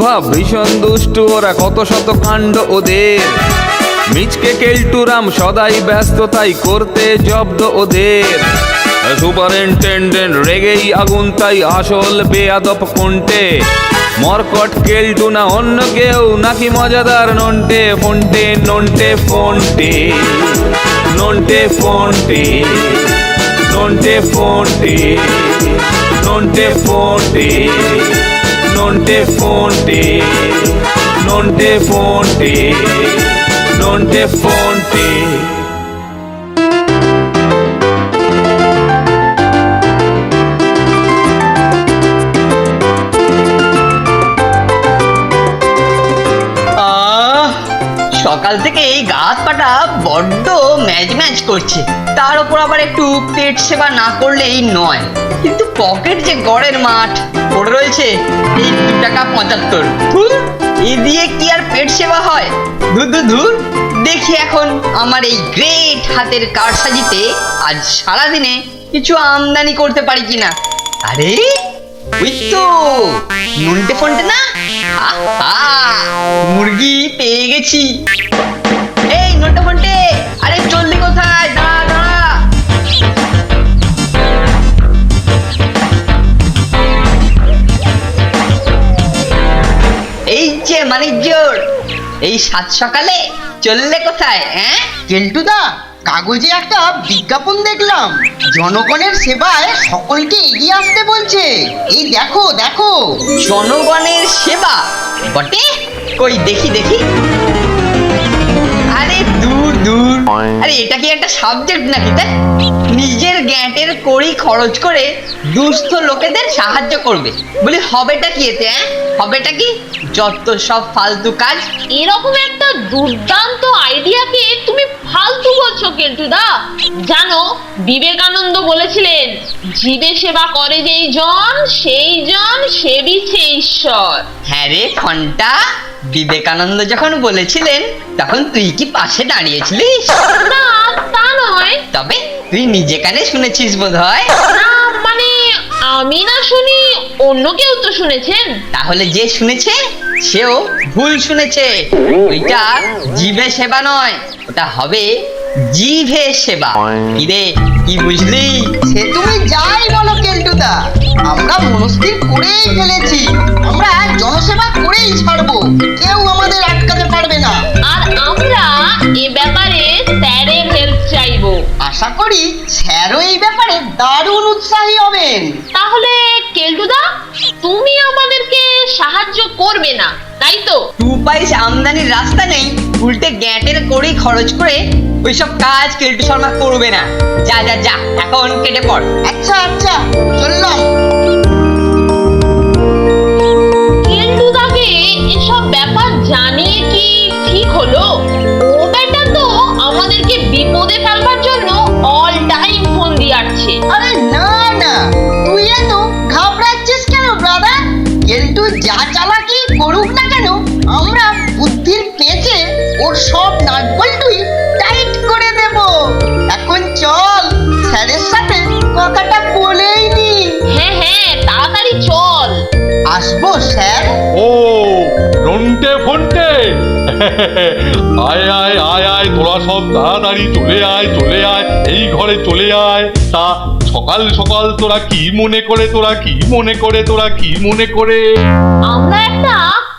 ভাব ভীষণ দুষ্টু ওরা, কত শত কাণ্ড ওদের। মিচকে কেলটুরাম সদাই ব্যস্ত, তাই করতে জব্দ ওদের। সুপারিনটেন্ডেন্ট রেগেই আগুন, তাই আসল বেয়াদব কোনটে। মরকট কেলটু না অন্য কেউ, নাকি মজাদার নন্টে ফোনটে নন্টে ফোনটে নন্টে ফোনটে নন্টে ফোনটে নন্টে ফোনটে নন্টে ফোনটে নন্টে ফোনটে নন্টে ফোনটে। সকাল থেকে এই গা হাত পাটা বড্ড ম্যাচ ম্যাচ করছে, তার উপর আবার একটু পেট সেবা না করলেই নয়। কিন্তু পকেট যে গড়ের মাঠ পড়ে রয়েছে এই 2 টাকা 75। এই দিয়ে কি আর পেট সেবা হয়? ধুর ধুর ধুর। দেখি এখন আমার এই গ্রেট হাতের কারসাজিতে আজ সারাদিনে কিছু আমদানি করতে পারি কিনা। আরে ওই তো নুনটে ফোনটে না, মুরগি পেয়ে গেছি। এই নুনটে ফোনটে, আরে জলদি কোথায়, দাঁড়া দাঁড়া। এই যে মানিকজোর, এই সাত সকালে চললে কোথায়? কেলটুদা, কাগজে একটা বিজ্ঞাপন দেখলাম, জনগণের সেবায় সকলকে এগিয়ে আসতে বলছে। এই দেখো দেখো। জনগণের সেবা বটে, কই দেখি দেখি। আরে দূর দূর, আরে এটা কি একটা সাবজেক্ট নাকি? তাই নিজের গ্যাটের কড়ি খরচ করে দুস্থ লোকেদের সাহায্য করবে বলি, হবেটা কি এতে? হবেটা কি? যত সব ফালতু কাজ। এরকম একটা দুর্দান্ত আইডিয়াকে তুমি ফালতু বলছো কেলটুদা? জানো, বিবেকানন্দ বলেছিলেন, জীবে সেবা করে যেই জন সেই জন সেবিছে ঈশ্বর। হ্যাঁ রে ঘন্টা, বিবেকানন্দ যখন বলেছিলেন তখন তুই কি পাশে দাঁড়িয়েছিলিস? না, তা নয়। তবে তুই নিজে কানে শুনেছিস বোধহয়। না মানে আমি না শুনি, অন্য কেউ তো শুনেছেন। তাহলে যে শুনেছে সেও ভুল শুনেছে। ওইটা জীবে সেবা নয়, ওটা হবে জিভে সেবা। কি রে, কি বুঝলি? সে তুমি যাই বলো কেলটুদা, আমরা মনস্থির করেই ফেলেছি, আমরা জনসেবা করেই ছাড়বো, কেউ আমাদের আটকাতে পারবে না। আর আমরা এ ব্যাপারে স্যারের হেল্প চাইবো। আশা করি স্যারও এই ব্যাপারে দারুণ উৎসাহী হবেন। তাহলে কেলটুদা, তুমি আমাদেরকে সাহায্য করবে না, তাই তো? 2 পয়সা আমদানির রাস্তা নেই, উল্টে গ্যাটের কড়ি খরচ করে ওইসব কাজ কেলটু শর্মা করবে না। যা যা যা, এখন কেটে পড়। আচ্ছা আচ্ছা, চললাম। কেলটুদাকে এসব ব্যাপার জানিয়ে কি ঠিক হলো? ও বেটা তো আমাদেরকে বিপদে ফেলবার জন্য অল টাইম ফোন দিয়ে আসছে। আরে না না, তুই এত ঘাবড়াচ্ছিস কেন ব্রাদার? কেলটু যা চালাকি করুক না কেন, আমরা বুদ্ধির পেঁচে ওর সব নাট বল্টুই টাইট করে দেব। এখন চল, স্যারের সাথে কথাটা বলেই নি। হ্যাঁ হ্যাঁ, তাড়াতাড়ি চল। আসবো স্যার। ও নন্টে ফন্টে, আয় আয় আয় আয়, তোরা সব তাড়াতাড়ি চলে আয় চলে আয়, এই ঘরে চলে আয়। তা সকাল সকাল তোরা কি মনে করে, তোরা কি মনে করে, তোরা কি মনে করে? আমরা একটা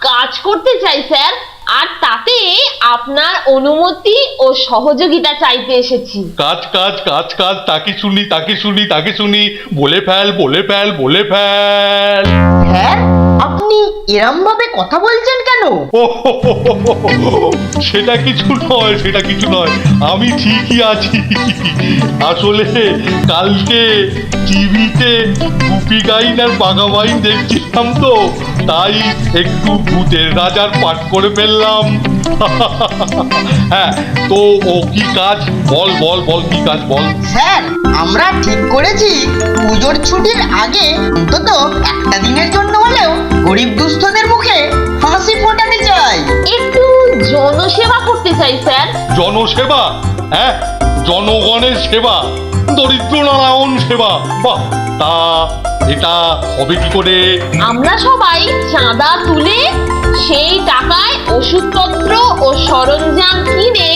কাজ করতে চাই স্যার, আর তাতে আপনার অনুমতি ও সহযোগিতা চাইতে এসেছি। কাজ কাজ কাজ কাজ, তাকে শুনি তাকে শুনি তাকে শুনি, বলে ফেল বলে ফেল বলে ফেল। স্যার, আপনি এরম ভাবে কথা বলছেন কেন? ও সেটা কিছু নয়, সেটা কিছু নয়, আমি ঠিকই আছি। আসলে কালকে টিভিতে গুপি গাইন আর বাঘা বাইন দেখছিলাম তো, তাই একটু ভূতের রাজার পাঠ করে ফেললাম। হ্যাঁ, তো ও কি কাজ বল বল বল, কি কাজ বল। স্যার, আমরা ঠিক করেছি পুজোর ছুটির আগে অন্তত একটা দিনের জন্য হলেও গরিব দুস্থদের মুখে হাসি ফোটাতে চাই। একটু জনসেবা করতে চাই স্যার। জনসেবা? হ্যাঁ, জনগণের সেবা, দরিদ্র নারায়ণ সেবা। বাহ, তা এটা হবে কি করে? আমরা সবাই চাঁদা তুলে সেই টাকায় ওষুধপত্র ও সরঞ্জাম কিনে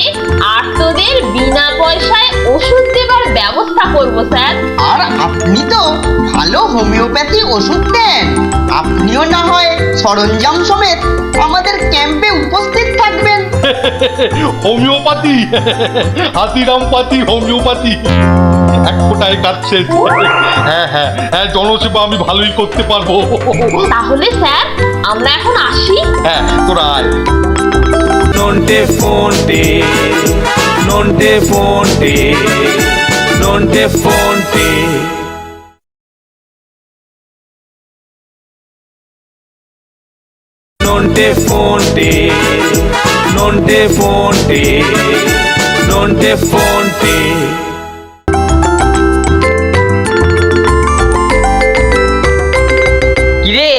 আর্তদের বিনা পয়সায় ওষুধ দেবার ব্যবস্থা করব স্যার। আর আপনি তো ভালো হোমিওপ্যাথি ওষুধ দেন, আপনিও না হয় সরঞ্জাম সমেত আমাদের ক্যাম্পে উপস্থিত থাকবেন। হোমিওপ্যাথি, হাতিরাম পাতি হোমিওপ্যাথি, এক ফোঁটায় কাটছে। হ্যাঁ হ্যাঁ হ্যাঁ, জনসেবা আমি ভালোই করতে পারবো। তাহলে স্যার আমরা এখন আসি। হ্যাঁ, তোরা আয়। Nonte fonte, nonte fonte, nonte fonte. Nonte fonte, nonte fonte, nonte fonte. কিরে,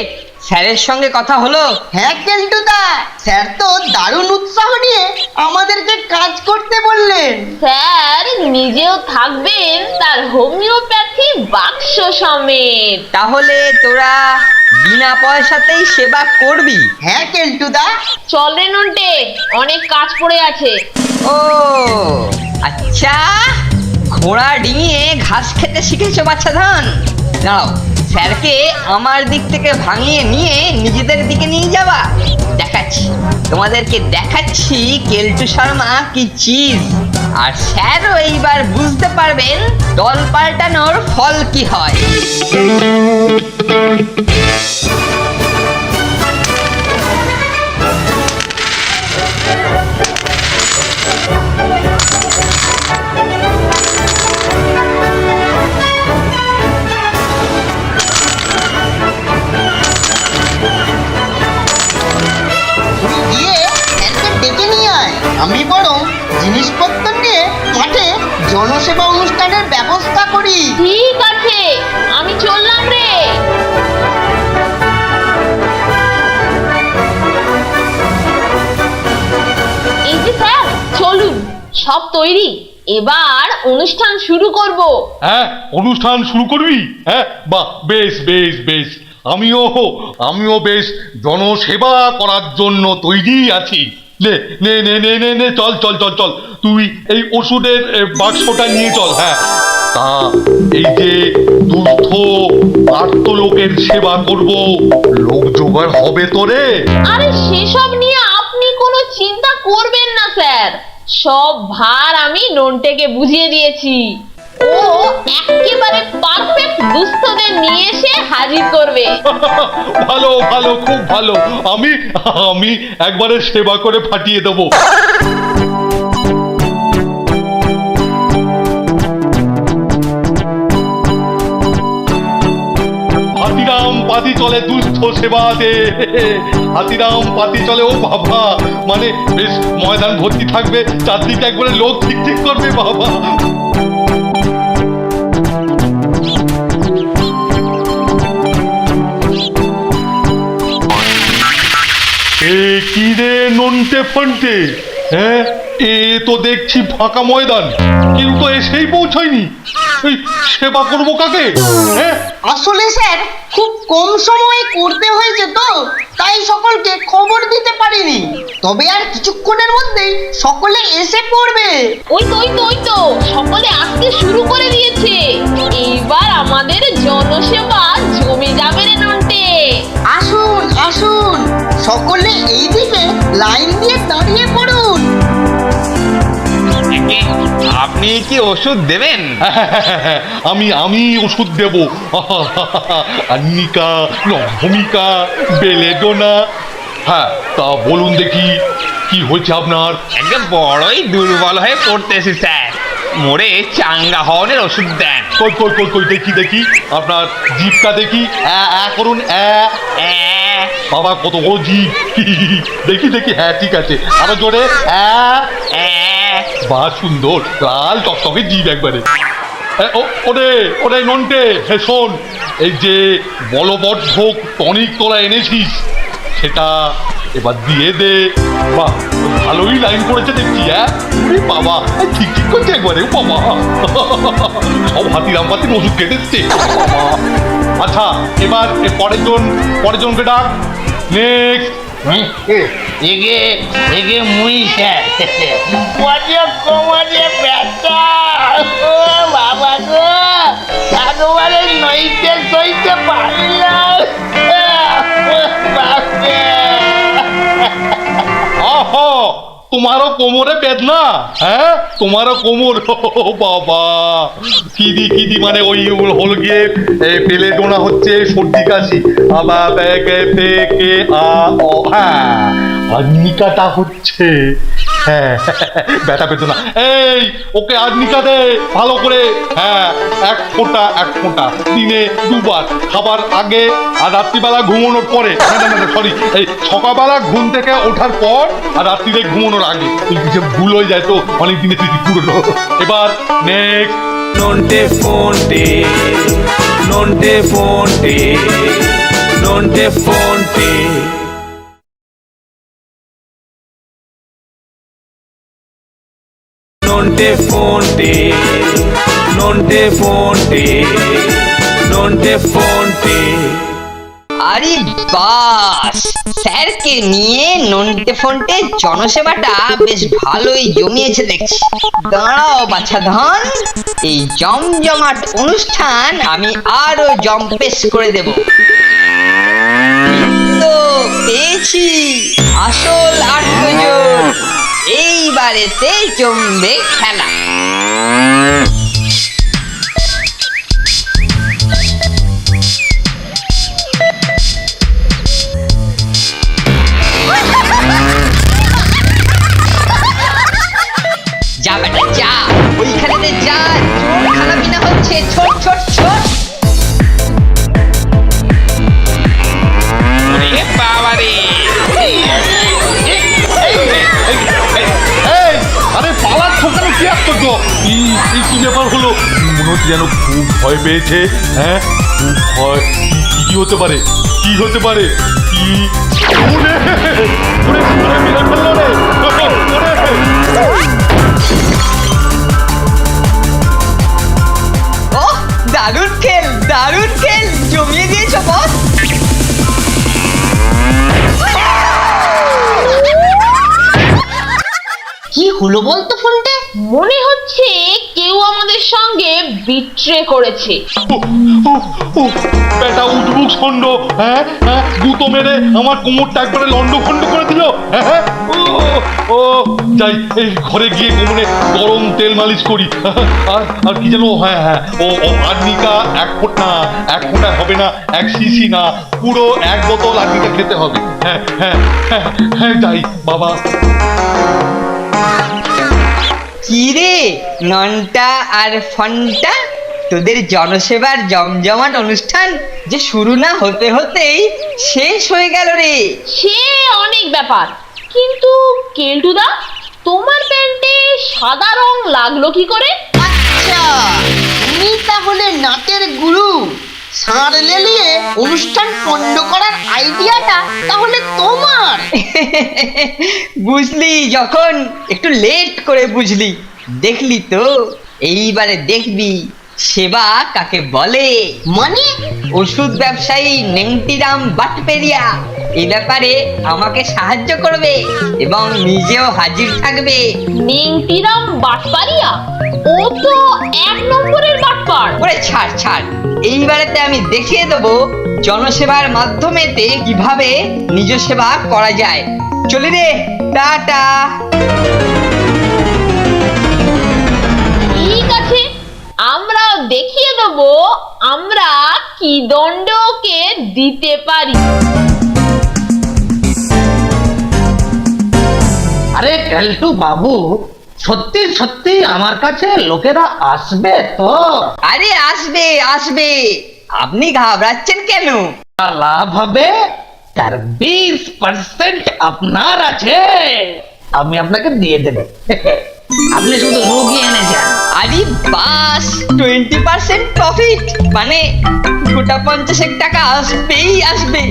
স্যারের সঙ্গে কথা হলো? হ্যাঁ কেলটুদা, স্যার তো দারুণ উৎসাহ নিয়ে আমাদেরকে কাজ করতে বললেন। স্যার নিজেও থাকবেন তার হোমিওপ্যাথি বাক্স সমেত। তাহলে তোরা বিনা পয়সাতেই সেবা করবি? হ্যাঁ কেলটুদা। চল রে নন্টে, অনেক কাজ পড়ে আছে। ও আচ্ছা, ঘোড়া ডিঙিয়ে ঘাস খেতে শিখেছো বাচ্চা ধন। দাঁড়াও, স্যারকে আমার দিক থেকে ভাঙিয়ে নিয়ে নিজেদের দিকে নিয়ে যাবা। দেখাচ্ছি, তোমাদেরকে দেখাচ্ছি কেলটু শর্মা কি চিজ। আর স্যারও এইবার বুঝতে পারবেন দল পাল্টানোর ফল কি হয়। তুই গিয়ে স্যারকে ডেকে নিয়ে আয়, আমি বরং জিনিসপত্র নিয়ে মাঠে জনসেবা অনুষ্ঠানের ব্যবস্থা করি। ঠিক আছে, আমি চললাম রে। এই যে স্যার, চলুন, সব তৈরি, এবার অনুষ্ঠান শুরু করব। হ্যাঁ, অনুষ্ঠান শুরু করবি? হ্যাঁ, বাহ, বেশ বেশ বেশ। আমিও বেশ জনসেবা করার জন্য তৈরি আছি। নে নে নে নে নে নে, চল চল চল চল, তুই এই ওষুধের বাক্সটা নিয়ে চল। হ্যাঁ, তা এই যে দুস্থ আর্ত লোকের সেবা করব, লোক জোগাড় হবে তো রে? আরে সেসব নিয়ে আপনি কোনো চিন্তা করবেন না স্যার, সব ভার আমি নন্টেকে বুঝিয়ে দিয়েছি। ও একেবারে পারফেক্ট দুস্থদের নিয়ে এসে হাজির করবে। ভালো ভালো, খুব ভালো। আমি একবারে সেবা করে ফাটিয়ে দেবো। হাতিরাম পাতি চলে দুস্থ সেবাতে, হাতিরাম পাতি চলে। ও বাবা, মানে বেশ ময়দান ভর্তি থাকবে, চারদিকে একবারে লোক ঠিক ঠিক করবে বাবা। এ কি রে নন্টে ফন্টে, হ্যাঁ, এ তো দেখছি ফাঁকা ময়দান, কেউ তো এসেই পৌঁছায়নি। এই সেবা করবো কাকে? হ্যাঁ, আসলে স্যার খুব কম সময়ে করতে হয়েছে তো, তাই সকলকে খবর দিতে পারিনি। তবে আর কিছুক্ষণের মধ্যেই সকলে এসে পড়বে। ওই তো সকলে আসতে শুরু করে দিয়েছে। এইবার আমাদের জনসেবা জমে যাবে রে নন্টে। আসুন আসুন, সকলে এই দিকে লাইন দিয়ে দাঁড়িয়ে পড়ুন। আপনি কি ওষুধ দেবেন? আমি ওষুধ দেব। আন্নিকা, ভূমিকা, বেলেডোনা। হ্যাঁ, তা বলুন দেখি কি হয়েছে আপনার? একদম বড়ই দুর্বল হয়ে পড়তেছি স্যার, মোড়ে চাঙ্গা হওয়ার ওষুধ দেন। কই কই কই কই, দেখি দেখি আপনার জিভটা দেখি। করুন। বাবা, কত বড় জিভ! দেখি দেখি, হ্যাঁ ঠিক আছে, আরো জোরে। বা সুন্দর লাল টকটকে জিভ একবারে। ওরে নন্টে, হ্যাঁ শোন, এই যে বলবর্ধক টনিক তোরা এনেছিস, সেটা এবার দিয়ে দে। বাহ, ভালোই লাইন করেছে দেখছি। হ্যাঁ ওরে বাবা, ঠিক ঠিক করছে একবারে। ও বাবা, সব হাতিরাম পাতির ওষুধ কেটেছে। বাবা, আচ্ছা এবার পরের জনকে ডাক। নেক্সট। এগে এগে মুই স্যার কোয়াজে কোমরে ব্যথা ও বাবা গো একবারে নইতে সইতে পারি না আহা, তোমারও কোমরে বেদনা? হ্যাঁ তোমারও কোমর? ও বাবা, কিদি মানে ওই হলো গিয়ে পেলে ডোনা হচ্ছে সর্দি কাশি। আবার আর্নিকাটা হচ্ছে হ্যাঁ ব্যথা পেত না। এই ওকে আর্নিকা দে ভালো করে। হ্যাঁ এক ফোঁটা দিনে 2 বার, খাবার আগে আর রাত্রিবেলা ঘুমানোর পরে। না সরি, এই সকালবেলা ঘুম থেকে ওঠার পর আর রাত্রিরে ঘুমানোর আগে। কিছু ভুল হয়ে যায় তো, অনেক দিনের স্মৃতি পুরনো। এবার next. Nonte fonte, nonte fonte, nonte fonte. Nonte fonte, nonte fonte, nonte fonte. আরে বাস, স্যারকে নিয়ে নন্টে ফন্টে জনসেবাটা বেশ ভালোই জমিয়েছে দেখছি। দাঁড়াও বাছা ধন, এই জমজমাট অনুষ্ঠান আমি আরো জম্পেশ করে দেব। তো পেয়েছি আসল আত্মজোর, এইবারেতে জমবে খেলা। যা বেটা যা, ওইখানেতে যা, চোর খানাপিনা হচ্ছে, ছোট ছোট ছোট। ওরে বাবা রে, আরে পালার ছোটানো কি আশ্চর্য! কি ব্যাপার হলো? মনে হচ্ছে যেন খুব ভয় পেয়েছে। হ্যাঁ খুব ভয়। কি হতে পারে? কি হতে পারে? কি ওরে ওরে ওরে মেরে ফেললো রে! ও দারুণ খেল জমিয়ে দিয়েছো বস। কি হলো বলতো ফোনটা? মনে হচ্ছে কেউ আমাদের সঙ্গে বিট্রে করেছে। বেটা উঠবুক ষণ্ড। হ্যাঁ গুতো মেরে আমার কোমরটা একবারে লন্ডভন্ড করে দিল। হ্যাঁ ও যাই, এই ঘরে গিয়ে কোমরে গরম তেল মালিশ করি। আর কি যেন, হ্যাঁ ও আর্নিকা 1 ফোঁটা হবে না, 1 শিশি না, পুরো 1 বোতল আর্নিকা খেতে হবে। হ্যাঁ যাই বাবা। কি রে নন্টা আর ফন্টা, তোদের জনসেবার জমজমাট অনুষ্ঠান যে শুরু না হতে হতেই শেষ হয়ে গেল রে। সে অনেক ব্যাপার, কিন্তু কেলটুদা তোমার প্যান্টে সাদা রং লাগলো কি করে? আচ্ছা, তুমি তাহলে নাটের গুরু। ষাঁড় লেলিয়ে অনুষ্ঠান পণ্ড করার আইডিয়াটা তাহলে তোমার। বুঝলি যখন, একটু লেট করে বুঝলি। দেখলি তো, এইবারে দেখবি সেবা কাকে বলে। মানে ওষুধ ব্যবসায়ী নেংটিরাম বাটপেরিয়া এই ব্যাপারে আমাকে সাহায্য করবে এবং নিজেও হাজির থাকবে। নেংটিরাম বাটপারিয়া? ও তো 1 নম্বরের বাটপার। ওরে ছাড়, এইবারেতে আমি দেখিয়ে দেবো জনসেবার মাধ্যমেতে কিভাবে নিজ সেবা করা যায়। চলি রে, টাটা। ঠিক আছে, আমরাও দেখিয়ে দেবো আমরা কি দণ্ড ওকে দিতে পারি। আরে কেলটু বাবু, সত্যি সত্যি আমার কাছে লোকেরা আসবে তো? আরে আসবে, আপনি ঘাবড়াচ্ছেন কেন? লাভ হবে, তার 20% আপনার আছে, আমি আপনাকে দিয়ে দেব। আপনি শুধু রোগী এনেছেন। আরে বাস 20% প্রফিট, মানে গোটা 50 টাকা আসবেই আসবে।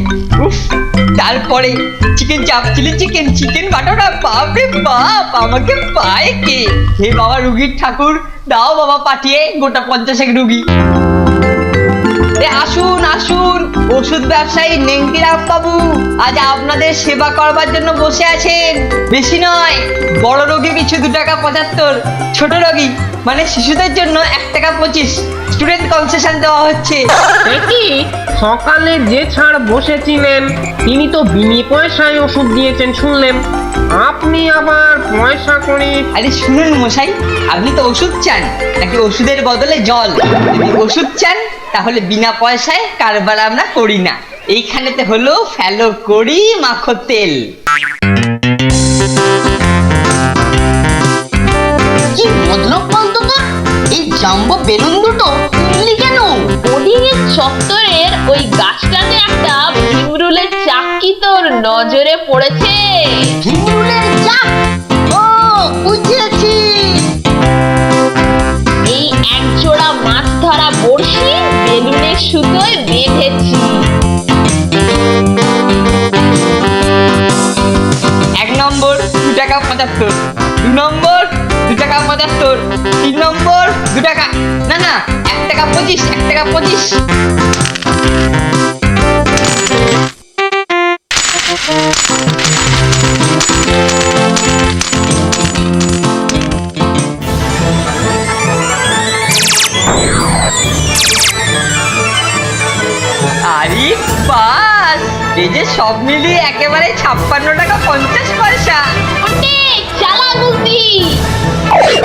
উফ, তারপরে চিকেন চাপ, চিলি চিকেন, চিকেন বাটাটা, বাপরে বাপ, আমাকে পায় কে? হে বাবা রুগীর ঠাকুর, দাও বাবা পাঠিয়ে গোটা 50 রুগী। আসুন আসুন, ওষুধ ব্যবসায়ী নেংটিরাম বাবু আজ আপনাদের সেবা করবার জন্য বসে আছেন। বেশি নয়, বড় রোগী কিছু 2 টাকা 75, ছোট রোগী মানে শিশুদের জন্য 1 টাকা 25 স্টুডেন্ট কনসেশন দেওয়া হচ্ছে। কি সকালে যে ছাড় বসেছিলেন তিনি তো বিনি পয়সায় ওষুধ দিয়েছেন শুনলেন, আপনি আবার পয়সা করে? আরে শুনুন মশাই, আপনি তো ওষুধ চান নাকি ওষুধের বদলে জল? যদি ওষুধ চান তাহলে বিনা পয়সায় কারবার আমরা করি না, এইখানেতে হলো ফেলো করি মাখো তেল। কি মতলব বলতো তো? এই জাম্বো বেলুন দুটো কিনলি কেন? ওডিং এর চত্বরের ওই গাছটাতে একটা ভিমরুলের চাক্কি তোর নজরে পড়েছে। ভিমরুলের চাক? ও বুঝেছি। এই এক জোড়া মাছ ধরা বড়শি বেলুনের সুতোয় বেঁধেছি। 1 নম্বর 2 টাকা 75, 2 নম্বর 2 টাকা 75, 3 নম্বর 2 টাকা, না না 1 টাকা 25, 1 টাকা 25। আরে বাস, এই যে সব মিলিয়ে একেবারে 56 টাকা 50 পয়সা। ওটে চালা বুদ্ধি। আরে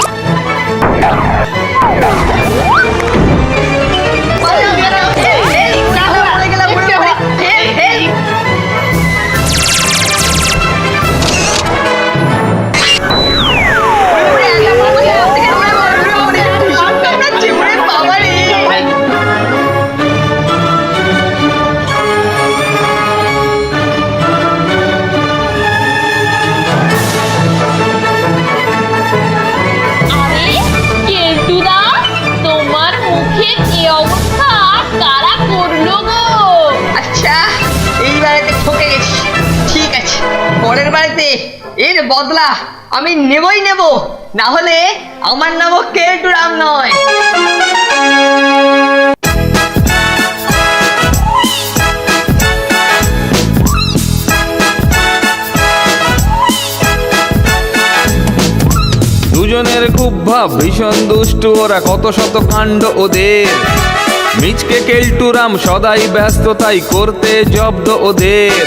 কেলটুদা, তোমার মুখে কি অবস্থা? কারা করলো গো? আচ্ছা, এই বাড়িতে ঠকে গেছি, ঠিক আছে, পরের বাড়িতে এর বদলা আমি নেবই নেব, না হলে আমার নামও কেলটুরাম নয়। দুজনের খুব ভাব ভীষণ দুষ্টু, ওরা কত শত কাণ্ড ওদের। মিচকে কেলটুরাম সদাই ব্যস্ত, তাই করতে জব্দ ওদের।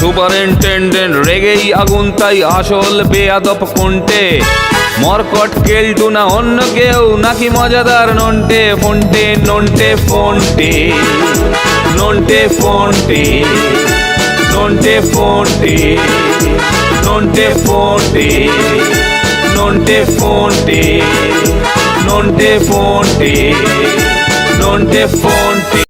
সুপারিনটেন্ডেন্ট রেগেই আগুন, তাই আসল বেয়াদব কোনটে। মরকট কেলটু না অন্য কেউ, নাকি মজাদার নন্টে ফোনটে? নন্টে ফোনটে, নন্টে ফোনটে, নন্টে ফোনটে, নন্টে ফোনটে, নন্টে ফোনটে, নন্টে ফোনটে, নন্টে ফোনটে।